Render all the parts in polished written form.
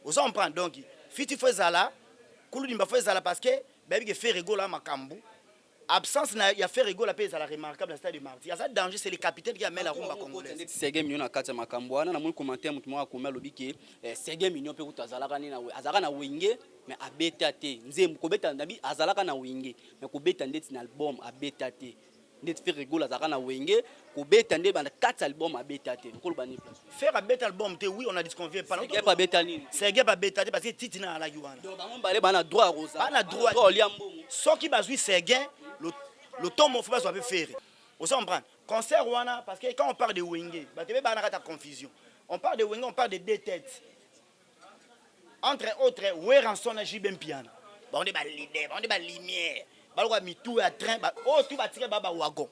Osa on prend donc fiti fezala kulu dimba fezala parce que baby que fait rigola makambu absence na ya fait rigola pe la remarquable à stade de Martyr. Ça danger c'est le capitaine qui a mis la rumba congolaise. Sege mignon na kati ya makambo wana na moni commentaire mutu mwa komela lobiki Sege mignon pe kutazalaka ni na we azalaka na wenge mais abeta te nzembo kobeta ndabi azalaka na wenge mais kobeta ndeti na album abeta te ndeti fait rigola azalaka na wenge kobeta ndeba na kati album abeta te ko lobani faire abeta album te oui on a disconvient pas Sege pa beta nini Sege pa beta te parce que titi na la yuana donc bango balé bana droit rosa bana droit liambongo soki bazui Sege le tomo faut pas soit faire on s'en prend concert wana parce que quand on parle de wenge ba tebe bana kata confusion on parle de wenge on parle de deux têtes entre autres Weranson et Jibem Piano ba on est ba leader on est ba lumière ba lo mi tout à train ba oh tout ba tirer ba wagon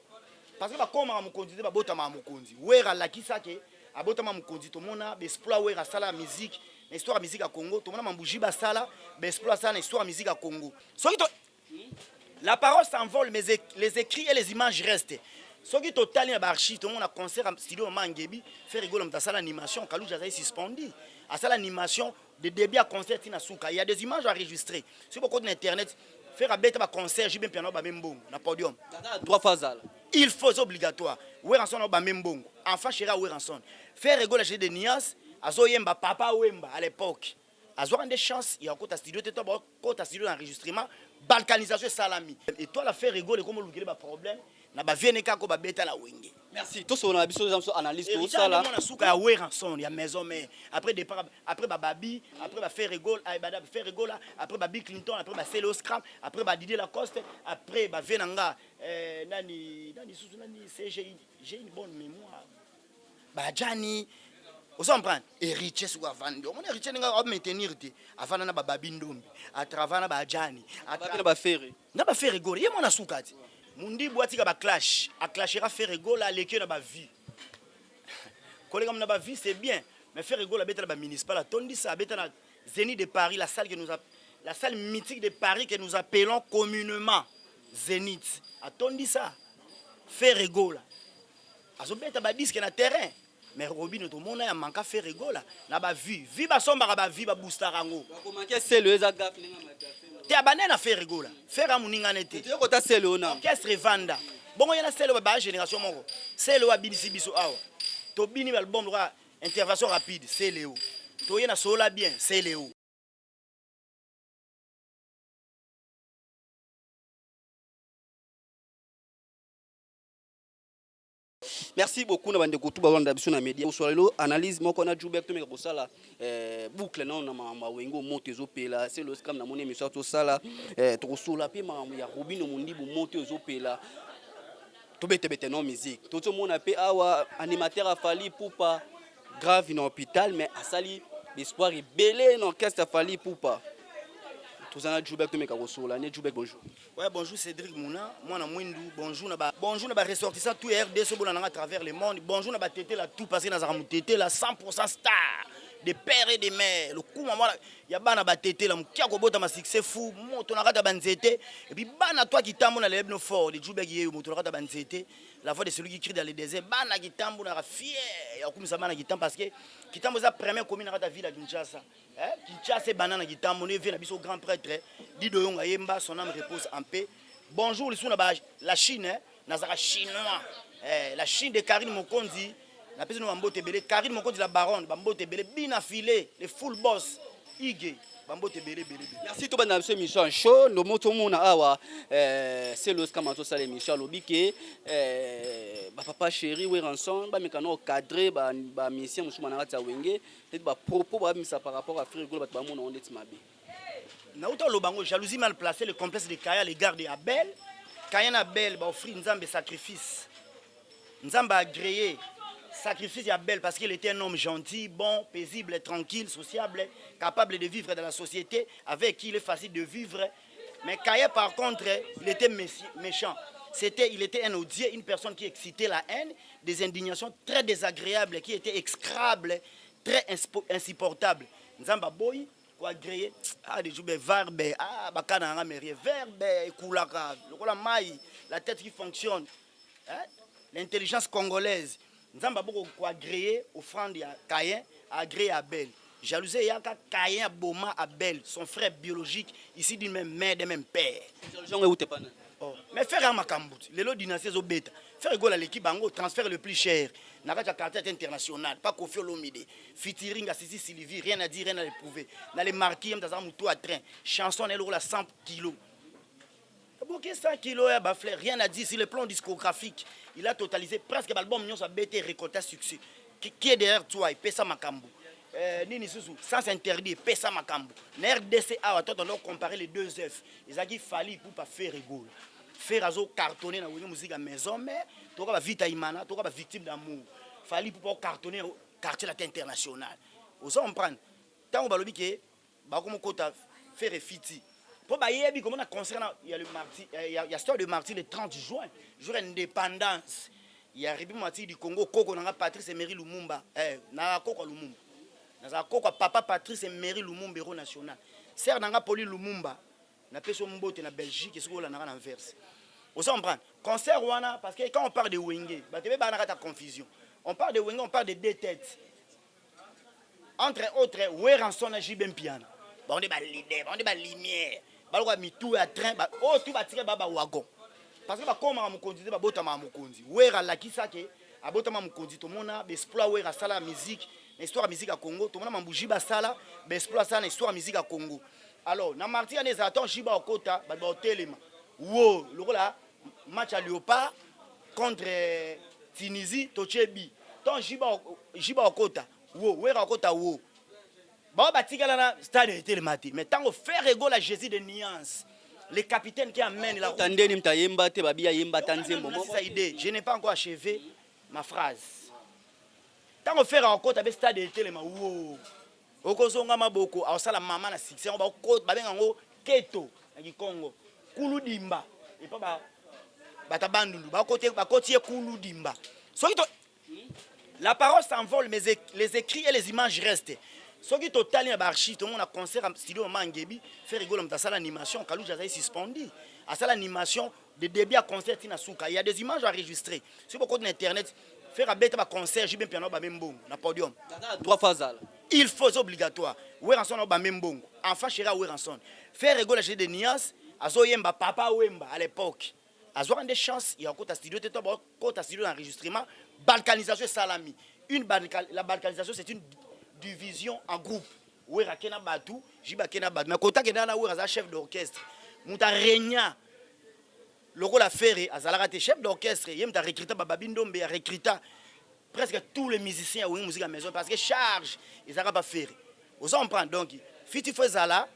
parce que ba koma mukonzi ba bota ma mukonzi wera la kisake abota ma mukonzi to mona be exploit wera sala musique histoire musique à Congo to mona mambuji ba sala be exploit ça histoire musique à Congo soki to la parole s'envole mais les écrits et les images restent. Ce qui est total à Barchi, tout le monde a concert en studio Mangebi, fait rigoler dans salle animation, Kalou Jazaï suspendu. À salle animation, de début à concert in Asuka, il y a des images enregistrées. Sur beaucoup d'internet, faire un bête à concert, j'ai bien piano ba même bon, na podium. Trois phases. Il faut obligatoire. Weranson ba même bon. Enfant chéra Weranson. Faire rigoler chez des Nias, azo yemba papa Wemba à l'époque. Azo des chances, il y a encore ta studio, tu as ta studio d'enregistrement, balkanisation salami. Et toi la faire rigoler comme le gars problème. Na ba vienne kako ba beta la wenge. Merci. Tout ça on a biso jamso analyse tout ça là. On a souka ya Weranson ya maison mais après départ après ba Babi, après ba faire rigole, ay ba faire rigole, après ba Bill Clinton, après ba Celo Scram, après ba Didier Lacoste, après ba Venanga nani susu nani j'ai une bonne mémoire. Ba Jani on s'en prend héritier sur vendre. On héritier nga maintenir te avant na ba Babi Ndombi, à travers na ba Jani, à travers na ba faire. Na ba faire rigole, yé mona souka ti. Mundi boati ka ba clash, a clashera faire rigole à l'équipe na ba vie. Collègue na ba vie c'est bien, mais faire rigole à beta ba municipal a tondi ça beta na Zénith de Paris, la salle mythique de Paris que nous appelons communément Zénith. A tondi ça. Faire rigole. Azo beta ba disque na terrain. Mais Robin tout monde a manqué faire rigole na ba vie. Vie ba somba ba vie ba booster rango. Ko manquer c'est le ezagaf ninga mata. Te abane na faire rigole. Faire amuninga nete. Tu ko ta selo na. Orchestre vanda. Bon yana selo ba génération moko. Selo wa binisi biso awa. To bini album lwa intervention rapide, c'est Léo. To yana sola bien, c'est Léo. Merci beaucoup na bande kutuba wanda biso na media. Sur lelo analyse moko na Joubert to meka kosala boucle na ma wengo moto ezopela, c'est le scam na moni émission to sala to kosola pe ma ya Robino Mondibu moto ezopela. To bete non musique. To mona pe awa animateur a fali poupa grave en hôpital mais asali l'espoir est belé dans orchestre a fali poupa. Tous en Joubert to meka kosola, ne Joubert bonjour. Ouais, bonjour Cédric Mouna, moi na Mwindu, bonjour na ba ressortissant tout RDC à travers le monde. Bonjour na ba tété la tout passé dans un tété la 100% star des pères et des mères. Le coup maman ya bana ba tété la mukia ko bota ma succès fou, moto na kata banzete et puis bana toi qui tambo na lebno fort, de Joubert qui moto na kata banzete, la voix de celui qui crie dans le désert, bana qui tambo na fier, ya kumisa bana qui tambo parce que qui tambo za première commune na kata ville à Kinshasa. Kinshasa banana qui tambo ne vient biso grand prêtre Dido Yonga Yemba, son âme repose en paix. Bonjour, la Chine, Nazara chinois. La Chine de Karine Mokonzi, la personne Bambote Belé, Karine Mokonzi la baronne, Bambote Belé, bien affilé, le full boss, Ige, Bambote Belé. Merci tout dans cette émission show. Le mot tout le monde awa, c'est le scamato ça l'émission lobike, papa chéri Weranson, ba mekano cadré, ba mission musuma na kata wenge, et ba propos ba misa par rapport à Frère Golo ba mona on est mabe. Naouta Lobango, jalousie mal placée, le complexe de Kaya, les gardes Abel. Kaya Abel, bah offrir Nzambe sacrifice. Nzambe a agréé sacrifice d'Abel parce qu'il était un homme gentil, bon, paisible, tranquille, sociable, capable de vivre dans la société, avec qui il est facile de vivre. Mais Kaya, par contre, il était méchant. Il était un odieux, une personne qui excitait la haine, des indignations très désagréables, qui étaient exécrables, très insupportables. Nzambe boy. Agréé des jours verbe bakana nga merie verbe kulaka lokola mai la tête qui fonctionne l'intelligence congolaise nzamba boko ko agréé offrande ya Caïn agréé Abel jalousie yaka Caïn Boma Abel, son frère biologique, ici d'une même mère, d'un même père. Oh. Mais faire un makambout, les lots dynasties au bêta, faire égal à l'équipe bango, transfert le plus cher, n'a pas de carte internationale, pas Kofi Olomide, featuring à Sissi Sylvie, rien à dire, rien à éprouver. Dans les marquis, dans un mouton à train, chanson, elle roule à 100 kilos. Ok, 100 kilos, rien à dire sur le plan discographique. Il a totalisé presque l'album Mignon sa BT récolté succès. Qui est derrière toi, il paie ça Makambo. Nini Sousou, sans interdit, il paie ça Makambo. RDC, on doit comparer les deux œufs. Ils ont dit fallu pour pas faire rigolo. Faire azo cartonner dans la musique à maison, mais tu vas vite à Imana, tu vas victime d'amour. Fallu pour pas cartonner au quartier international. Vous en prendre. Tant que vous avez comme côté faire fiti. Pour bailler, comme on a concert, il y a le martyr, il y a l'histoire de martyr le 30 juin, jour d'indépendance. Il y a République martyr du Congo, Koko Nanga Patrice Emery Lumumba, Nanga Koko Lumumba. Nanga Koko Papa Patrice Emery Lumumba héros national. Serre Nanga Poli Lumumba, na peso mbote na Belgique, c'est quoi la Nanga Anvers. Vous comprenez? Concert Wana, parce que quand on parle de Wenge, bah tu veux pas ta confusion. On parle de Wenge, on parle de deux têtes. Entre autres, Weranson et Jibem Piana. Bah on est pas leader, on est pas lumière. Balwa mitou ya train ba oh tout ba tirer baba wagon parce que ba comme ma mukonzi ba bota ma mukonzi wera la kisake abota ma mukonzi to mona be exploit wera sala musique histoire musique à Congo to mona mambuji ba sala be exploit ça histoire musique à Congo alors na marti ane za ton jiba okota ba hotelema wo lokola match à Léopard contre Tunisie to chebi ton jiba okota wo wera okota wo. Bon, bah, stade était le matin. Mais tant qu'on fait rigolo la Jésus de nuance, le capitaine qui amène la route. Je n'ai pas encore achevé ma phrase. Tant qu'on fait encore le stade était le matin. Au Kozonga Maboko, à la maman na succès, on va au Babengo, Keto, Congo, Koulou Dimba. Et pas Batabandulu, Bakotier Koulou Dimba. La parole s'envole, mais les écrits et les images restent. Ce qui est total, tout le monde a concert en studio Mangebi, fait rigoler à l'animation, Kalou Jazaï suspendu. À ça l'animation, de début à concert, il y a des images enregistrées. Sur beaucoup d'internet, faire un bête concert, j'ai bien piano, même bon, na podium. Trois phases. Il faut obligatoire. Weranson, même bon. Enfant, chéri, Weranson. Faire rigoler à des nias, à Zoyemba, papa Wemba à l'époque. À Zoran des chances, il y a un côté studio, studio d'enregistrement, balkanisation salami. La balkanisation, c'est une division en groupe. Ouera kena batu, jiba kena batu. Mais kota kena na ouera chef d'orchestre. Muta renya. Loko la ferre, azalaka te chef d'orchestre. Yem ta recruta bababindo a recruta presque tous les musiciens ou musique à maison parce que charge ils n'arrivent pas faire. Vous en prend donc fiti fezala,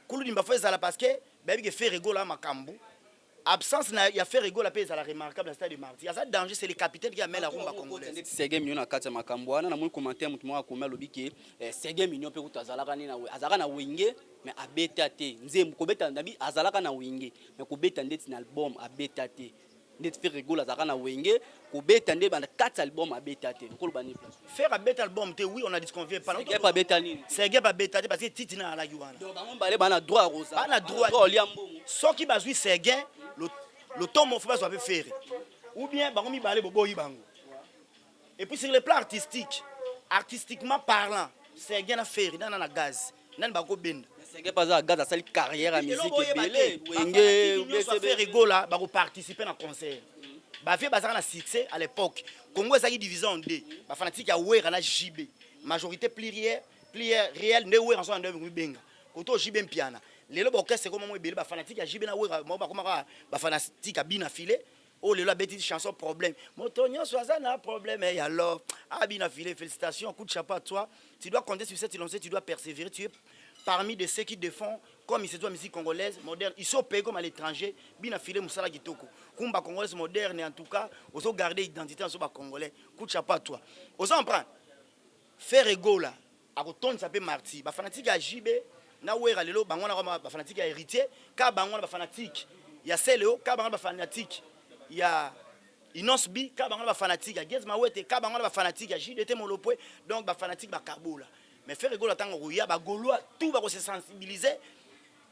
kulu dimba fezala parce que baby que faire rigolo à makambu. Absence il y a fait rigolo à paix à la remarquable stade de Martyr. Il y a ça danger c'est le capitaine qui amène la rumba congolaise. Sege minyo na kati ya makambo ana na muli commentaire mutu mwa komela lobiki sege minyo pe kutazalaka ni na azalaka na wenge mais abeta te nzembo kobeta ndabi azalaka na wenge mais kobeta ndeti na album abeta te ndeti fait rigolo azalaka na wenge kobeta ndé bana 4 albums abeta te ko bani place faire abeta album te oui on a disconvient pas sege pas beta nini sege pas beta te parce que titi na la yuana donc bango bale bana droit rosa bana droit soki bazui sege le temps mon frère soit faire ou bien bango mi balé bobo yibango. Et puis sur le plan artistique, artistiquement parlant, c'est bien à faire dans la gaz, dans bako benda. C'est pas ça gaz à sa carrière à musique belé wenge ça fait rigola bako participer à concert. Ba fait bazar na succès à l'époque. Congo ça qui division en deux. Ba fanatique ya wera na JB. Majorité plurielle réelle ne wera en deux benga. Koto JB piana. Lelo ba orchestre comme moi belé ba fanatique ya JB na wera mo ba komaka ba fanatique bina filé. Oh, le la bêtise chanson problème. Motonio Soazana a problème. Et alors, Abina Filé, félicitations, coup de chapeau à toi. Tu dois compter sur cette lancée, tu dois persévérer. Tu es parmi de ceux qui défendent, comme il se doit, musique congolaise, moderne. Ils sont payés comme à l'étranger. Bina Filé, Moussala Kitoko. Kumba congolaise moderne, en tout cas, ils ont gardé l'identité en soba congolais. Coup de chapeau à toi. Ils ont pris. Faire ego là. À retourner, ça peut martyr. Ba fanatique à JB. Na ouera lelo, bangona ba fanatique à héritier. Ka bangona ba fanatique. Il y a Céléo, ka bangona ba fanatique. Il y a Inosbi, Kabanga fanatique, il y a Gezma Wete, Kabanga fanatique, il y a JDT Molopwe, donc fanatique Kaboula. Mais faire rigoler à Tango Rouya, Gaulois, tout va se sensibiliser.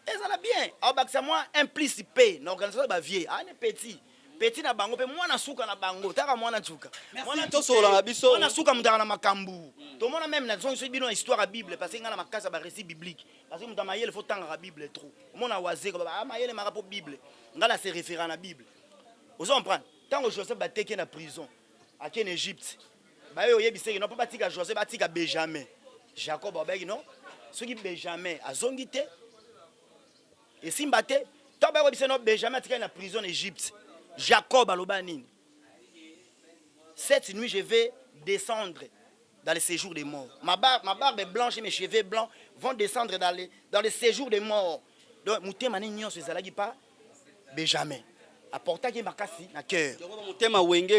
Et ça va bien. Alors, c'est moi implicité, l'organisation va vieille, on est petit. petit na bango pe mwana suka na bango taka mwana tsuka mwana tosola na biso mwana suka mutaka na makambu to mona même na zonso bino histoire ya Bible parce que ngana makasa ba récit biblique parce que mutama yele faut tanga la Bible trop mona waze ko ba mayele marapo Bible ngala se référent na Bible vous comprenez tant que Joseph ba teke na prison à en Égypte ba yo yebiseki non pas tika Joseph ba tika Benjamin Jacob obeki non ce qui Benjamin azongi te et simbate tant ba yebiseki non Benjamin tika na prison en Égypte Jacob alobani cette nuit je vais descendre dans le séjour des morts ma barbe est blanche et mes cheveux blancs vont descendre dans le séjour des morts donc mutema ni nyonso ezalaki pas Benjamin apportaki makasi na cœur mutema wenge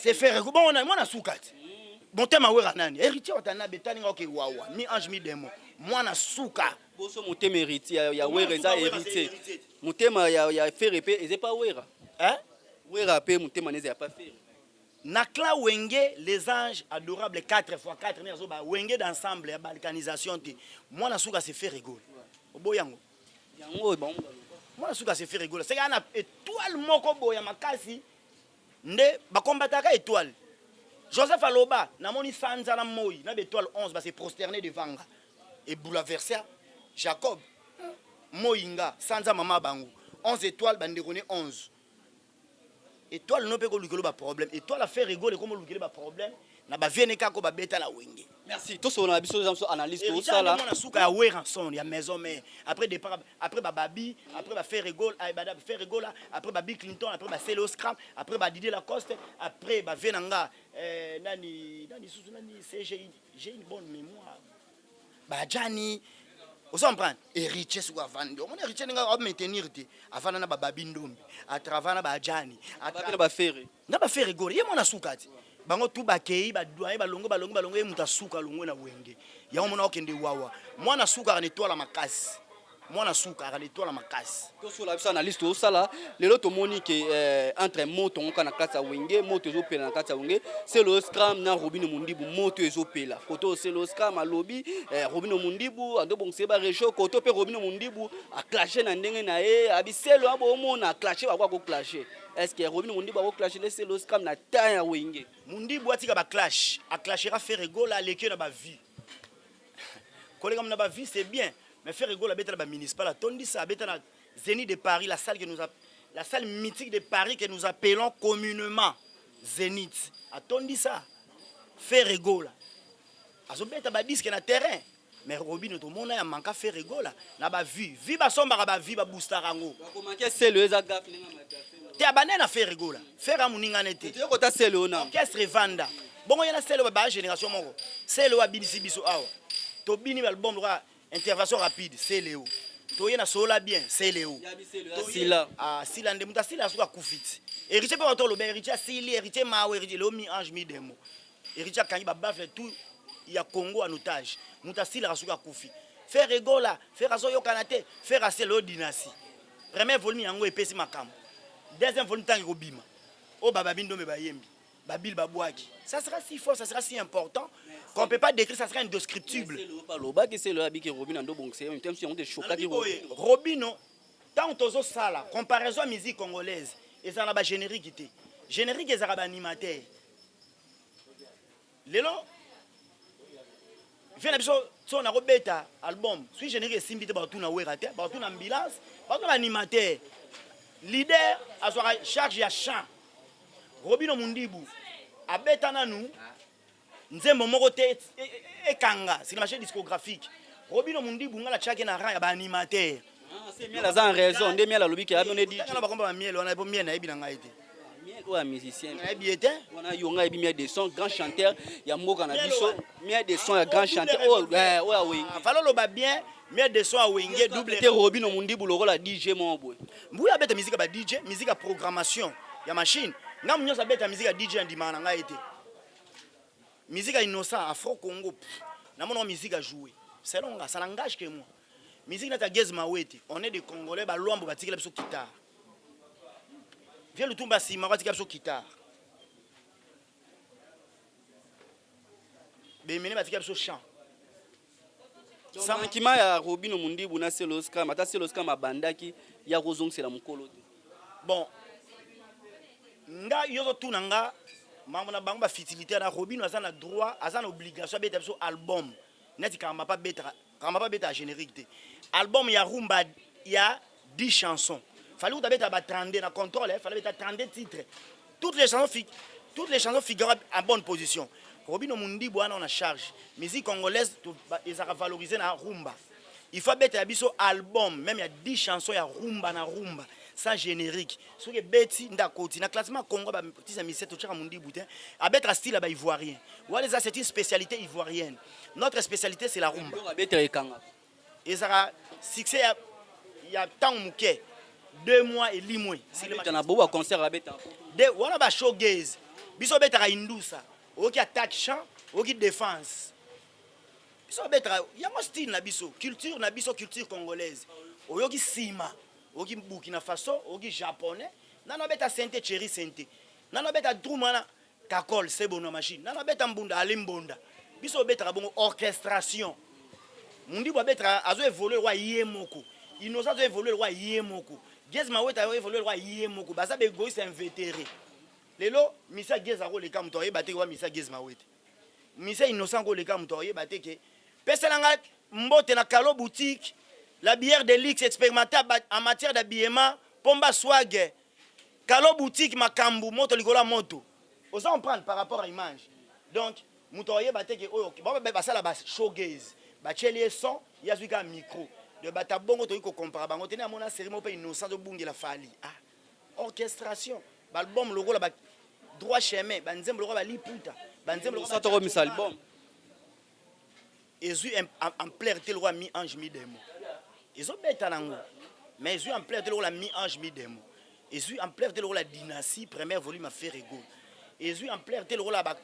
c'est faire bon on a soukati mutema wera nani héritier otana betani ngoke wawa mi ange mi démon mwana suka boso mutema héritier ya wera za héritier mutema ya faire pe ezepa wera hein wera pe mutema neze ya pas faire nakla wenge les anges adorables 4 fois 4 nezo ba wenge d'ensemble ya balkanisation te mwana suka se fait rigoler oboyango yango ba mwana suka se fait rigoler c'est kana étoile moko boya makasi nde bakombataka étoile Joseph aloba namoni sanza na moi na étoile 11 ba se prosterner devant nga et bouleverser Jacob moinga sanza mama bangu 11 étoiles bandekone 11 étoile no pe ko lukelo ba problème étoile a fait rigoler comme lukelo ba problème na ba vienne ka ko ba beta la wenge merci to so na biso jamso analyse to sala na suka ya weranson ya maison mais après départ après ba babi après ba faire rigole ay ba faire rigole après ba Bill Clinton après ba Celo Scram après ba Didier Lacoste après ba venanga nani susu nani j'ai une bonne mémoire ba Jani vous comprenez héritier sur vendre on héritier nga maintenir te afana na ba babi ndombi à travers na ba Jani à travers ba faire na ba faire rigole ye mona sukati bango tu bakei ba doye balongo e muta suka longo na wenge ya mona okende wawa mwana suka ka netwala makasi mwana suka ka netwala makasi to so la biso analyse to sala lelo to moni ke entre moto ngaka na kata wenge moto ezopela na kata wenge c'est le scram na Robino Mundibu moto ezopela koto c'est le scram a lobby Robino Mundibu ando bon seba réchaud koto pe Robino Mundibu a clasher na ndenge na e abiselo abo mona clasher ba ko clasher est-ce que Robino Mundibu a clasher c'est le scram na taya wenge Mundibu atika ba clash a clashera faire rigola leke na ba vie collègue na ba vie c'est bien mais faire rigoler bête la municipale a tondi ça bête la Zénith de Paris la salle mythique de Paris que nous appelons communément Zénith a tondi ça faire rigoler azo bête ba disque na terrain mais Robino to mona ya manka faire rigoler na ba vie ba somba ba vie ba booster rango ko manquer c'est le zagaf ninga matafe te abane na faire rigoler faire amuninga nete te ko ta c'est le na orchestre vanda bongo yana c'est le ba génération moko c'est le wa binisi biso awa to bini album droit intervention rapide c'est Léo toye na sola bien c'est Léo sila sila ndemu ta sila suka kufiti héritier pe wato lobe héritier sili héritier mawe héritier le mi ange mi demo héritier kanyi ba bafle tout ya Congo en otage muta sila suka kufi faire rigola faire aso yo kanate faire assez le dynastie premier volume yango epesi makamo deuxième volume tangi kobima o baba bindo me bayembi babil babwaki ça sera si fort ça sera si important qu'on peut pas décrire, ça serait indescriptible. Robino, tant que ça, comparaison à la musique congolaise, et ça n'a pas générique. Générique, c'est un animateur. Lélo, il y a un album, si générique, c'est un ambulance, un animateur. Leader, à sa charge, il y a chant. Robino Mundibu, à Betananou. Nzembo moko te ekanga c'est le marché discographique Robino Mundibu ngala chake na rang ya ba animateur c'est miel la en raison ndé miel la lobi ke a donné dit na ba komba miel on a pas miel na ebi na ngai te miel ko musicien na ebi était on a yonga ebi miel de son grand chanteur ya mboka na biso miel de son ya grand chanteur oh ouais oui falo lo ba bien miel de son a wenge double te Robino Mundibu lo la DJ mon boy mbuya beta musique ba DJ musique à programmation ya machine ngam nyosa beta musique à DJ ndima na ngai te musique innocent afro Congo na mon musique à jouer c'est long ça n'engage que moi musique nata gez mawete on est des Congolais ba lombo ba tikela biso guitare vient le tumba si ma ba tikela biso guitare be mene ba tikela biso chant ça kima ya Robino Mundibu na Seloska mata Seloska mabandaki ya kozongisela mukolo bon nga yozo tunanga mambo na bango ba fitilité na Robin azana droit azana obligation beta biso album neti kama pas beta générique album ya rumba ya 10 chansons fallait que beta ba 32 na contrôle fallait beta 32 titres toutes les chansons figurent en bonne position. Robin Mundi bwana on a charge musique congolaise ils a valorisé na rumba il faut beta biso album même il y a 10 chansons ya rumba na rumba sans générique ce que beti ndakoti na classement Congo ba petit ami 7 tchaka Mundi boutin abetra style ba ivoirien wala ça c'est une spécialité ivoirienne notre spécialité c'est la rumba et ça succès il y a tant muké 2 mois et 8 mois c'est na bo concert abeta de wana ba showgaze biso beta indusa oki attaque chant oki défense biso beta yango style na biso culture congolaise oyoki sima oki Burkina Faso oki japonais nana beta sente chéri sente nana beta drumana kakol sebono machine nana beta mbunda alimbonda biso beta bongo orchestration mundi bo beta azo évoluer roi yemoko innocent azo évoluer roi yemoko Gezma weta azo évoluer roi yemoko baza be goïs invétéré lelo misa Geza ko le kam to yeba te wa misa Gezma weta misa innocent ko le kam to yeba te ke peselanga mbote na Kalo boutique la bière de luxe expérimentale en matière d'habillement pomba swag Kalo boutique makambu moto likola moto osa on prendre par rapport à image donc mutoye bateke oyo ba sala ba showgaze ba chelie son ya zuika micro de bata bongo to ko compare bango tena mona série mo pe innocent de bungela fali orchestration ba album logo la ba droit chemin ba nzembo logo ba liputa ba nzembo logo to mis album Ezu en plaire tel roi mi ange mi démon ils ont bêta nango mais Ezu en plaire tel roi la mi ange mi démon Ezu en plaire tel roi la dynastie première volume a fait ego Ezu en plaire tel roi la ba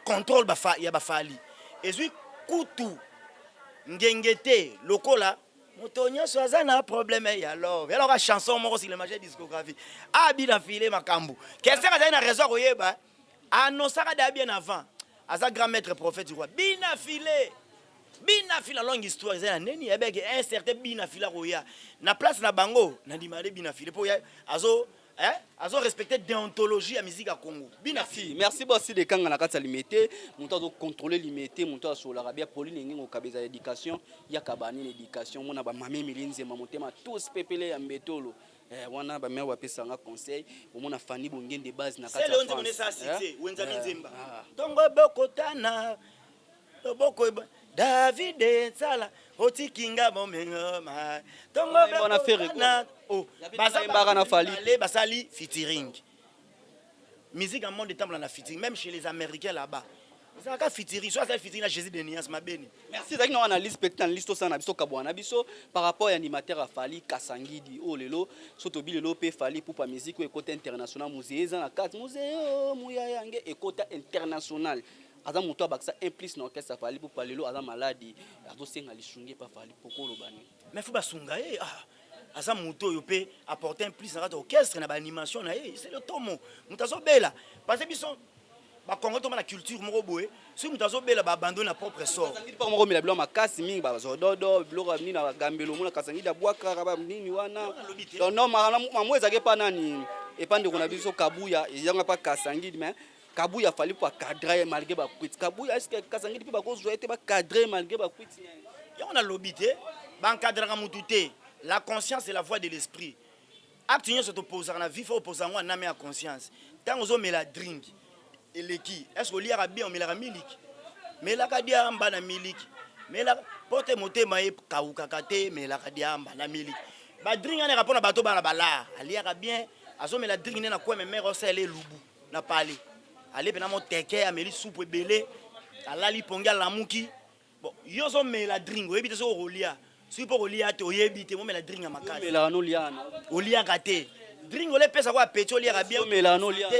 contrôle ba fa ya ba fali Ezu kutu ngengete lokola motonyo soza na problème ya love alors la chanson moko sur le marché discographie bina filé makambu qu'est-ce que ça a raison koyeba annosaka da bien avant asa grand maître prophète du roi bina filé longue histoire ça neni ebeke un certain bina fila roya na place na bango na dimade bina filé pour azo respecter déontologie à musique à Congo. Merci beaucoup de kanga na kata limité, monta do contrôler limité, monta sur l'arabia Pauline ngi ngokabeza éducation, ya kabani l'éducation, mona ba mame milinze mamotema tous pepele ya mbetolo. Wana ba mewa pesa nga conseil, mona fani bongende de base na kata. C'est le on est ça cité, wenza minzemba. Tongo bokotana, boko David Sala otikinga bomenga ma tongo bona faire basali featuring musique en monde de temple na featuring même chez les américains là-bas ça ka featuring soit ça featuring na Jésus de Nias mabeni merci zaki na analyse spectacle listo sana biso kabwana biso par rapport à animateur à Fali Kasangidi oh lelo soto bilelo pe Fali pour pa musique et côté international musée za na 4 musée muya yange et côté international Aza muto abaksa implice na orchestre Fali pour parler lo aza maladi azo senga lishunge pa Fali pokolo bani mais faut basunga aza muto yo pe apporter implice na orchestre na ba animation na c'est le tomo mutazo bela parce que bison ba Congo to na culture moko boye si mutazo bela ba abandonner na propre sort Kasangidi pa moko mila bilo makasi mingi ba zododo bilo nini na gambelo mona Kasangidi abwaka ba nini wana non mamweza ke pa nani epande kuna biso kabuya yanga pa Kasangidi mais Kabuya fallait pas cadrer malgré ba quit. Kabuya est-ce que Kasangidi peut pas jouer pas cadrer malgré ba quit. On a l'obité, ba encadrer mututé. La conscience est la voix de l'esprit. Acte se opposer na vie faut opposer moi na me conscience. Tant ozo mela drink et leki. Est-ce que liara bien on mela miliki. Mela kadia amba na miliki. Mela porte moté maé kauka kate mela kadia amba na miliki. Ba drink na rapport na bato ba na bala. Aliara bien azo mela drink na quoi mais mère osele lubu na parler. Allez pena mo teke ameli soupe belé alali ponga la muki bon yozo me la drink oyebite so rolia si po rolia te oyebite mo me la drink makasi me la no liana olia kate drink ole pesa kwa pecho lia bien me la no liana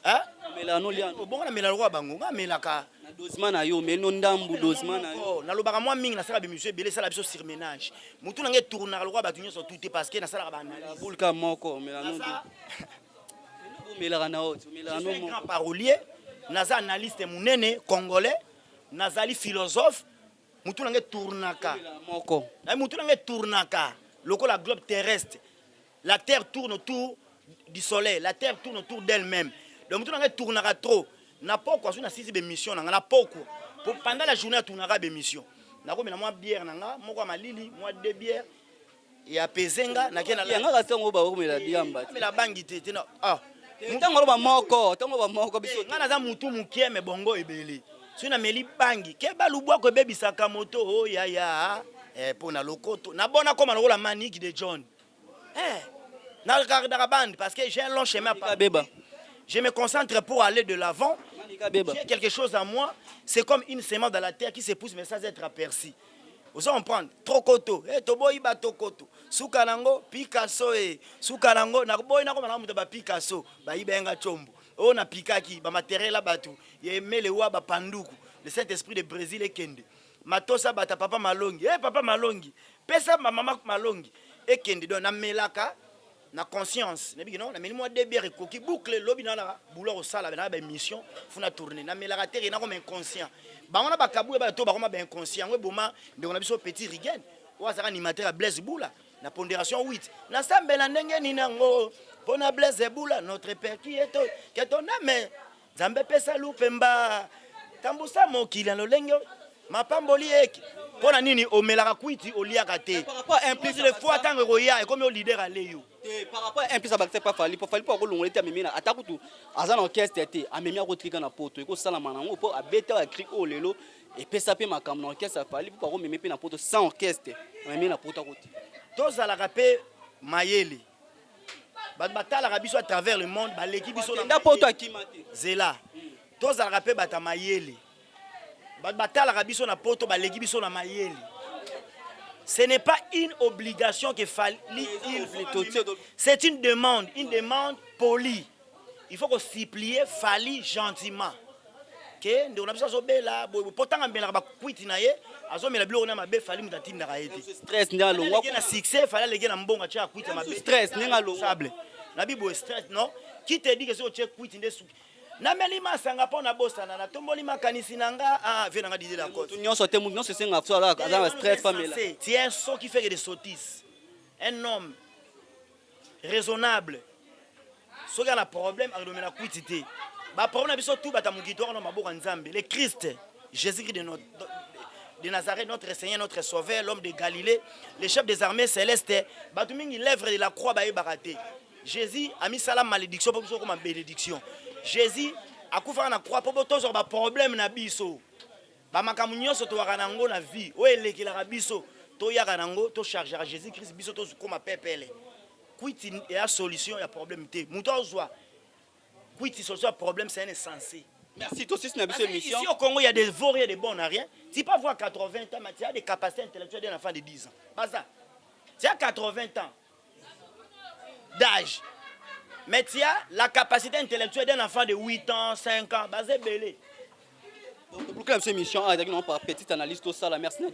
hein me la no liana bon na me la roi bango nga me la ka na dosman na yo me no ndambu dosman na yo na lobaka moi mingi na sala be monsieur belé sala biso surménage mutu na nge tourner le roi batunyo so tout parce que na sala ba analyse bulka moko me la no je suis un grand parolier, naza analyste munene congolais, nazali philosophe, mutu nange tournaka. Mutu nange tournaka, loko la globe terrestre. La terre tourne autour du soleil. La terre tourne autour d'elle-même. Donc, tout le monde tournera trop. N'a pas quoi, on a 6 émissions, on a pas quoi. Pendant la journée, on tournera des émissions. On a moi bière, moi ma lili, moi 2 bières. Et à Pezenga, na kena la la bangité. Ah. Tango ba moko biso. Ngana za mutu mukie me bongo ebele. Si na meli bangi, ke ba lubwa ko bebi sakamoto oh ya ya. Pona lokoto. Na bona comme la manique de John. Na regarde la bande parce que j'ai un long chemin à parcourir. Je me concentre pour aller de l'avant. J'ai quelque chose à moi. C'est comme une semence dans la terre qui se pousse, mais sans être aperçu. Vous en prendre trokoto, toboyi ba tokoto. Sukanango Picasso Sukanango na boy na koma na muto ba Picasso, ba ibenga chombo. O na pikaki ba matériel la batu. Ye mele wa ba panduku. Le Saint-Esprit de Brésil et Kende. Matosa bata papa Malongi. Papa Malongi. Pesa ma maman Malongi. Et Kende don na melaka na conscience. Nebi non, na meli moi de bière koki boucle lobi na la boulot au sala na ba mission, funa tourner na melaka terre na comme inconscient. Bangona bakabou ba to bakoma ba inconscient we boma ndeko na biso petit rigen wa saka animateur Blaise Boula na pondération 8 na sambela ndenge ni nango pona Blaise Boula notre père qui est ton âme Nzambe pesa lupemba tambusa mokili na lolenge mapamboli eki pona nini omelaka kwiti oliaka te par rapport implique le fois tango roya et comme au leader aleyo par rapport implique ça bakse pas fali pour ko longole te amemina atakutu azana orchestre te amemia ko trika na poto ko sala manango po abeta wa cri o lelo et pesa pe makam na orchestre fali pour ko meme pe na poto sans orchestre amemia na poto koti tous ala rapé mayele batala rabiso à travers le monde ba l'équipe biso na poto akimate zela tous ala rapé bata mayele batala rabiso na poto ba l'équipe biso na mayele. Ce n'est pas une obligation qu'il fallait. C'est une demande polie. Il faut qu'on s'y plie, fallait gentiment. Que nous avons besoin de là, pourtant on a quitté na ye, azo me la blo na mabe fallait mutatinda raeti. Stress ndalo wa na succès fallait les gars na mbonga cha quitté mabe. Stress ndalo sable. Na bibo stress non. Qui te dit que c'est au quitté ndesu. Na melima sanga pona bosana na tomboli makanisi nanga vient nga didier la côte. Nyonso te nyonso senga fala azana stress famille. Tiens son qui fait des sottises. Un homme raisonnable. Ce qui a un problème avec la quantité. Ba problème biso tout bata mukito na maboko nzambe. Le Christ, Jésus-Christ de Nazareth, notre Seigneur, notre Sauveur, l'homme de Galilée, le chef des armées célestes, batumingi l'œuvre de la croix ba baraté. Jésus a mis ça la malédiction pour comme une bénédiction. Jésus a couvert na croix pour tous ba problème na biso. Ba makamu nyonso to wakanango na vie. O elekela biso to yaka nango to charger Jésus Christ biso to comme pepele. Quiti ya solution ya problème té. Muto ozwa. Quiti solution problème c'est insensé. Merci toi c'est une émission. Ici au Congo il y a des vauriens et des bons à rien. Tu peux voir 80 ans mais tu as des capacités intellectuelles d'un enfant de 10 ans. Pas ça. Tu as 80 ans d'âge. Mais tu as la capacité intellectuelle d'un enfant de 8 ans, 5 ans, basé belé. Donc, pour que cette émission, avec une petite analyse, tout ça, la merci.